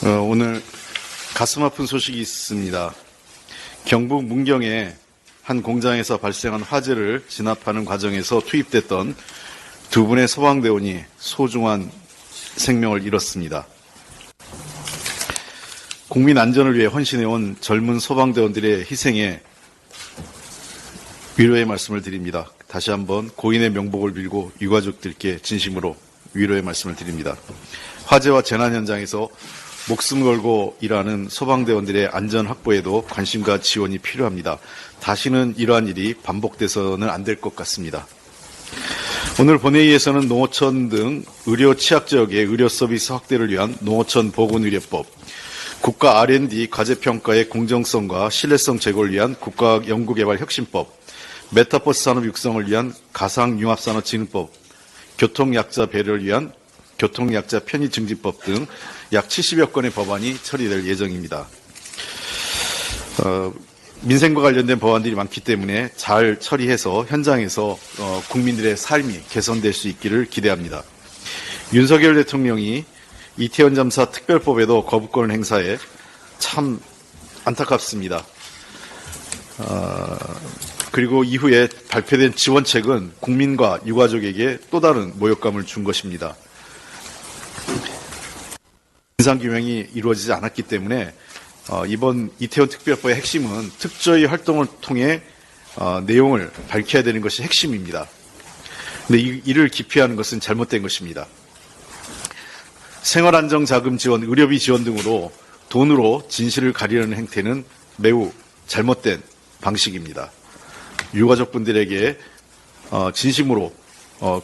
오늘 가슴 아픈 소식이 있습니다. 경북 문경의 한 공장에서 발생한 화재를 진압하는 과정에서 투입됐던 두 분의 소방대원이 소중한 생명을 잃었습니다. 국민 안전을 위해 헌신해온 젊은 소방대원들의 희생에 위로의 말씀을 드립니다. 다시 한번 고인의 명복을 빌고 유가족들께 진심으로 위로의 말씀을 드립니다. 화재와 재난 현장에서 목숨 걸고 일하는 소방대원들의 안전 확보에도 관심과 지원이 필요합니다. 다시는 이러한 일이 반복돼서는 안 될 것 같습니다. 오늘 본회의에서는 농어촌 등 의료 취약지역의 의료 서비스 확대를 위한 농어촌 보건의료법, 국가 R&D 과제평가의 공정성과 신뢰성 제고를 위한 국가연구개발혁신법, 메타버스 산업 육성을 위한 가상융합산업진흥법, 교통약자 배려를 위한 교통약자 편의증진법 등 약 70여 건의 법안이 처리될 예정입니다. 민생과 관련된 법안들이 많기 때문에 잘 처리해서 현장에서 국민들의 삶이 개선될 수 있기를 기대합니다. 윤석열 대통령이 이태원 잠사 특별법에도 거부권을 행사해 참 안타깝습니다. 그리고 이후에 발표된 지원책은 국민과 유가족에게 또 다른 모욕감을 준 것입니다. 진상규명이 이루어지지 않았기 때문에 이번 이태원 특별법의 핵심은 특조위 활동을 통해 내용을 밝혀야 되는 것이 핵심입니다. 그런데 이를 기피하는 것은 잘못된 것입니다. 생활안정자금 지원, 의료비 지원 등으로 돈으로 진실을 가리려는 행태는 매우 잘못된 방식입니다. 유가족분들에게 진심으로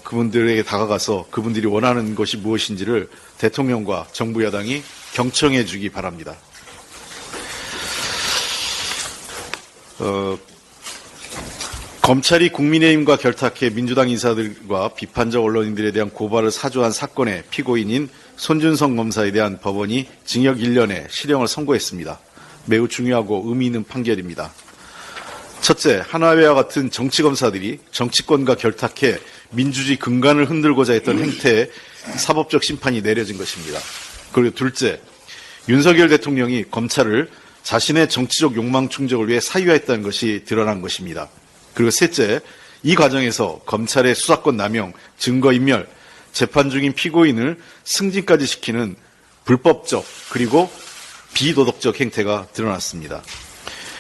그분들에게 다가가서 그분들이 원하는 것이 무엇인지를 대통령과 정부 여당이 경청해 주기 바랍니다. 검찰이 국민의힘과 결탁해 민주당 인사들과 비판적 언론인들에 대한 고발을 사주한 사건의 피고인인 손준성 검사에 대한 법원이 징역 1년의 실형을 선고했습니다. 매우 중요하고 의미 있는 판결입니다. 첫째, 하나회와 같은 정치검사들이 정치권과 결탁해 민주주의 근간을 흔들고자 했던 행태에 사법적 심판이 내려진 것입니다. 그리고 둘째, 윤석열 대통령이 검찰을 자신의 정치적 욕망 충족을 위해 사유화했다는 것이 드러난 것입니다. 그리고 셋째, 이 과정에서 검찰의 수사권 남용, 증거인멸, 재판 중인 피고인을 승진까지 시키는 불법적 그리고 비도덕적 행태가 드러났습니다.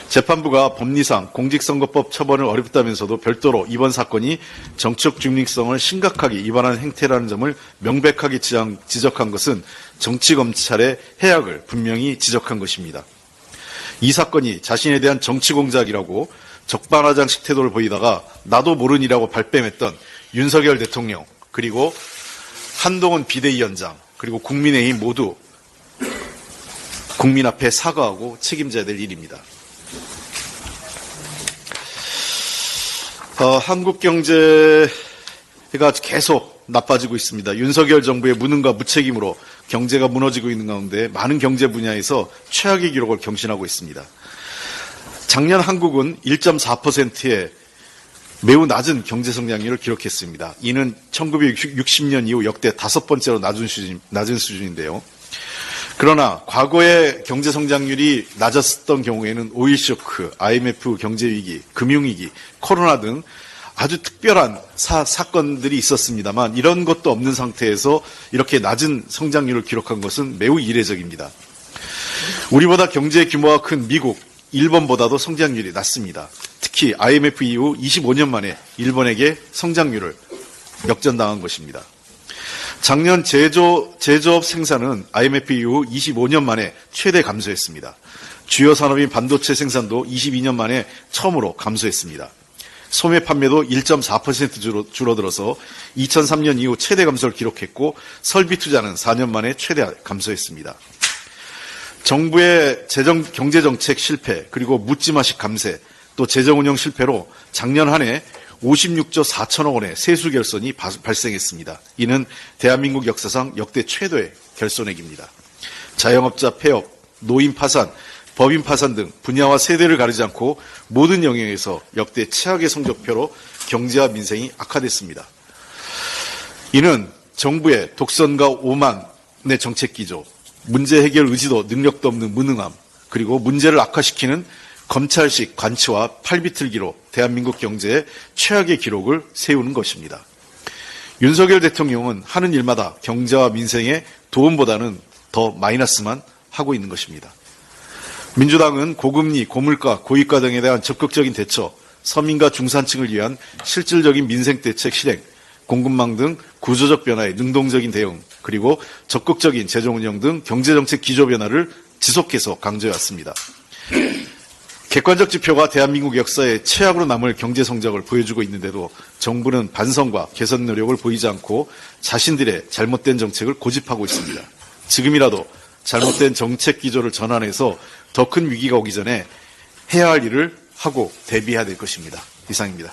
재판부가 법리상 공직선거법 처벌을 어렵다면서도 별도로 이번 사건이 정치적 중립성을 심각하게 위반하는 행태라는 점을 명백하게 지적한 것은 정치검찰의 해악을 분명히 지적한 것입니다. 이 사건이 자신에 대한 정치 공작이라고 적반하장식 태도를 보이다가 나도 모르니라고 발뺌했던 윤석열 대통령, 그리고 한동훈 비대위원장, 그리고 국민의힘 모두 국민 앞에 사과하고 책임져야 될 일입니다. 한국 경제가 계속 나빠지고 있습니다. 윤석열 정부의 무능과 무책임으로 경제가 무너지고 있는 가운데 많은 경제 분야에서 최악의 기록을 경신하고 있습니다. 작년 한국은 1.4%의 매우 낮은 경제 성장률을 기록했습니다. 이는 1960년 이후 역대 5번째로 낮은 수준인데요. 그러나 과거의 경제 성장률이 낮았던 경우에는 오일 쇼크, IMF 경제위기, 금융위기, 코로나 등 아주 특별한 사건들이 있었습니다만 이런 것도 없는 상태에서 이렇게 낮은 성장률을 기록한 것은 매우 이례적입니다. 우리보다 경제 규모가 큰 미국, 일본보다도 성장률이 낮습니다. 특히 IMF 이후 25년 만에 일본에게 성장률을 역전당한 것입니다. 작년 제조업 생산은 IMF 이후 25년 만에 최대 감소했습니다. 주요 산업인 반도체 생산도 22년 만에 처음으로 감소했습니다. 소매 판매도 1.4% 줄어들어서 2003년 이후 최대 감소를 기록했고 설비 투자는 4년 만에 최대 감소했습니다. 정부의 경제정책 실패, 그리고 묻지마식 감세, 또 재정운영 실패로 작년 한 해 56조 4천억 원의 세수 결손이 발생했습니다. 이는 대한민국 역사상 역대 최대의 결손액입니다. 자영업자 폐업, 노인 파산, 법인 파산 등 분야와 세대를 가리지 않고 모든 영역에서 역대 최악의 성적표로 경제와 민생이 악화됐습니다. 이는 정부의 독선과 오만의 정책 기조, 문제 해결 의지도 능력도 없는 무능함, 그리고 문제를 악화시키는 검찰식 관치와 팔비틀기로 대한민국 경제에 최악의 기록을 세우는 것입니다. 윤석열 대통령은 하는 일마다 경제와 민생에 도움보다는 더 마이너스만 하고 있는 것입니다. 민주당은 고금리, 고물가, 고유가 등에 대한 적극적인 대처, 서민과 중산층을 위한 실질적인 민생 대책 실행, 공급망 등 구조적 변화에 능동적인 대응, 그리고 적극적인 재정 운영 등 경제정책 기조 변화를 지속해서 강조해왔습니다. 객관적 지표가 대한민국 역사의 최악으로 남을 경제 성적을 보여주고 있는데도 정부는 반성과 개선 노력을 보이지 않고 자신들의 잘못된 정책을 고집하고 있습니다. 지금이라도 잘못된 정책 기조를 전환해서 더 큰 위기가 오기 전에 해야 할 일을 하고 대비해야 될 것입니다. 이상입니다.